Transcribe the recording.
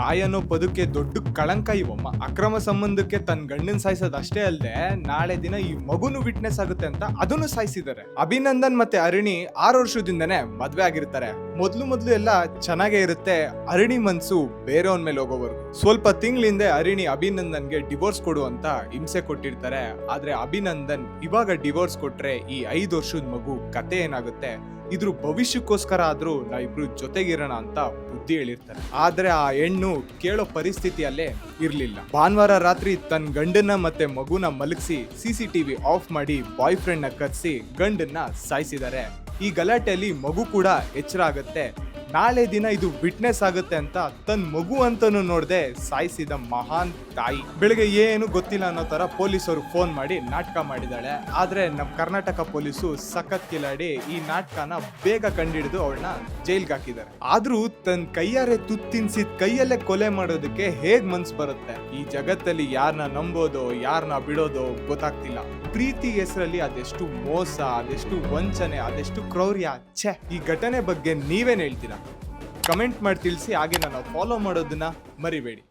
ತಾಯಿ ಅನ್ನೋ ಪದಕ್ಕೆ ದೊಡ್ಡ ಕಳಂಕ ಇವಮ್ಮ. ಅಕ್ರಮ ಸಂಬಂಧಕ್ಕೆ ತನ್ನ ಗಂಡನ್ ಸಾಯಿಸೋದ್ ಅಷ್ಟೇ ಅಲ್ಲದೆ ನಾಳೆ ದಿನ ಈ ಮಗುನು ವಿಟ್ನೆಸ್ ಆಗುತ್ತೆ ಅಂತ ಅದನ್ನು ಸಾಯಿಸಿದ್ದಾರೆ. ಅಭಿನಂದನ್ ಮತ್ತೆ ಅರುಣಿ 6 ವರ್ಷದಿಂದನೇ ಮದ್ವೆ ಆಗಿರ್ತಾರೆ. ಮೊದ್ಲು ಎಲ್ಲ ಚೆನ್ನಾಗೇ ಇರುತ್ತೆ. ಅರುಣಿ ಮನ್ಸು ಬೇರೆಯವನ್ ಮೇಲೆ ಹೋಗೋವರೆಗೂ. ಸ್ವಲ್ಪ ತಿಂಗಳಿಂದ ಅರುಣಿ ಅಭಿನಂದನ್ಗೆ ಡಿವೋರ್ಸ್ ಕೊಡು ಅಂತ ಹಿಂಸೆ ಕೊಟ್ಟಿರ್ತಾರೆ. ಆದ್ರೆ ಅಭಿನಂದನ್ ಇವಾಗ ಡಿವೋರ್ಸ್ ಕೊಟ್ರೆ ಈ 5 ವರ್ಷದ ಮಗು ಕತೆ ಏನಾಗುತ್ತೆ, ಇದ್ರ ಭವಿಷ್ಯಕ್ಕೋಸ್ಕರ ಆದ್ರೂ ನಾವಿಬ್ರು ಜೊತೆಗಿರೋಣ ಅಂತ ಬುದ್ಧಿ ಹೇಳಿರ್ತಾರೆ. ಆದ್ರೆ ಆ ಹೆಣ್ಣು ಕೇಳೋ ಪರಿಸ್ಥಿತಿಯಲ್ಲೇ ಇರ್ಲಿಲ್ಲ. ಭಾನುವಾರ ರಾತ್ರಿ ತನ್ನ ಗಂಡನ್ನ ಮತ್ತೆ ಮಗುನ ಮಲಗಿಸಿ CCTV ಆಫ್ ಮಾಡಿ ಬಾಯ್ ಫ್ರೆಂಡ್ ನ ಕರ್ಸಿ ಗಂಡನ್ನ ಸಾಯಿಸಿದ್ದಾರೆ. ಈ ಗಲಾಟೆಯಲ್ಲಿ ಮಗು ಕೂಡ ಎಚ್ಚರ ಆಗುತ್ತೆ. ನಾಳೆ ದಿನ ಇದು ವಿಟ್ನೆಸ್ ಆಗುತ್ತೆ ಅಂತ ತನ್ನ ಮಗು ಅಂತಾನು ನೋಡದೆ ಸಾಯಿಸಿದ ಮಹಾನ್ ತಾಯಿ. ಬೆಳಗ್ಗೆ ಏನು ಗೊತ್ತಿಲ್ಲ ಅನ್ನೋ ತರ ಪೊಲೀಸರು ಫೋನ್ ಮಾಡಿ ನಾಟಕ ಮಾಡಿದಾಳೆ. ಆದ್ರೆ ನಮ್ ಕರ್ನಾಟಕ ಪೊಲೀಸು ಸಖತ್ ಕಿಲಾಡಿ ಈ ನಾಟಕನ ಬೇಗ ಕಂಡಿಡಿದು ಅವಳನ್ನ ಜೈಲ್ಗೆ ಹಾಕಿದ್ದಾರೆ. ಆದ್ರೂ ತನ್ನ ಕೈಯಾರೆ ತುತ್ತಿನ್ಸಿದ್ ಕೈಯಲ್ಲೇ ಕೊಲೆ ಮಾಡೋದಕ್ಕೆ ಹೇಗ್ ಮನ್ಸ್ ಬರುತ್ತೆ? ಈ ಜಗತ್ತಲ್ಲಿ ಯಾರನ್ನ ನಂಬೋದೋ ಯಾರನ್ನ ಬಿಡೋದೋ ಗೊತ್ತಾಗ್ತಿಲ್ಲ. ಪ್ರೀತಿ ಹೆಸರಲ್ಲಿ ಅದೆಷ್ಟು ಮೋಸ, ಅದೆಷ್ಟು ವಂಚನೆ, ಅದೆಷ್ಟು ಕ್ರೌರ್ಯ. ಛೆ, ಈ ಘಟನೆ ಬಗ್ಗೆ ನೀವೇನ್ ಹೇಳ್ತೀರಾ? ಕಮೆಂಟ್ ಮಾಡಿ ತಿಳಿಸಿ. ಹಾಗೆ ನಾನು ಫಾಲೋ ಮಾಡೋದನ್ನ ಮರಿಬೇಡಿ.